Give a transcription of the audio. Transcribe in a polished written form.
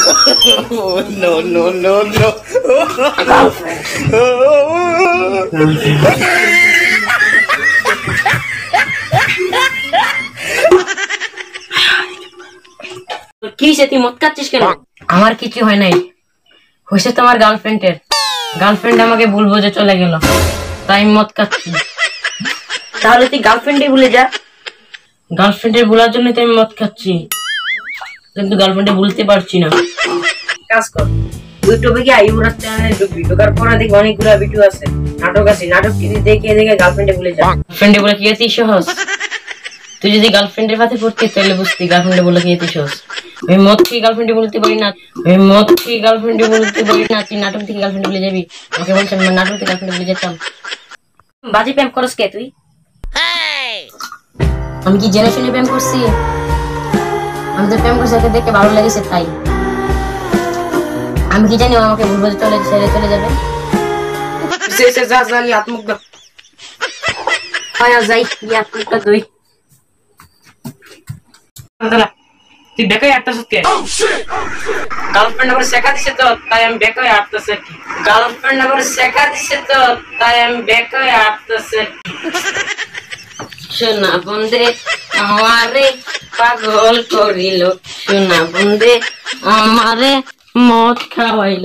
No, no, no, no. কি সে তুই মদ খাচ্ছিস কেন? আমার কিছু হয় নাই, হয়েছে তোমার গার্লফ্রেন্ডের। গার্লফ্রেন্ড আমাকে ভুল বুঝে চলে গেল, তাই মদ খাচ্ছি। তাহলে তুই গার্লফ্রেন্ডে ভুলে যা। গার্লফ্রেন্ডে ভুলার জন্য তো আমি মদ খাচ্ছি, কিন্তু গার্লফ্রেন্ডে ভুলতে পারছি না। কাজ কর, ইউটিউবে গিয়ে আইউরাস চ্যানেলে ঢুকবি, ঢোকার পর দেখি অনেকগুলো ভিডিও আছে, নাটক আছে, নাটক দেখে দেখে গার্লফ্রেন্ডে ভুলে যা। গার্লফ্রেন্ডে বলে কি এতই সহজ? তুই যদি গার্লফ্রেন্ডের সাথে পড়তিস তাহলে বুঝতি গার্লফ্রেন্ডে বলে কি এতই সহজ। আমি মদ খেয়ে গার্লফ্রেন্ডে বলতে পারি না, আমি মদ খেয়ে গার্লফ্রেন্ডে বলতে পারি না, তুই নাটক থেকে গার্লফ্রেন্ডে বলে যাবি? আমাকে বলছেন নাটক থেকে গার্লফ্রেন্ডে বলে যেতাম। বাজি প্রেম করস কে তুই? আমি কি জেনে শুনে প্রেম করছি? আমি তো প্রেম করছি দেখে ভালো লেগেছে তাই। আমি কি জানি আমাকে ভুল বলে চলে যাবে। যা যা আত্মুখ দাও। যাই আত্মুখটা দুই। তুই বেকাই আটতাছিস কে? গার্লফ্রেন্ড আবার শেখা দিছে তো তাই আমি বেকাই আটতাছি। গার্লফ্রেন্ড আবার শেখা দিছে তো তাই আমি বেকাই আটতাছি। সোনা বন্ধে আমারে পাগল করিল, সোনা বন্ধে আমারে মদ খাওয়াইল।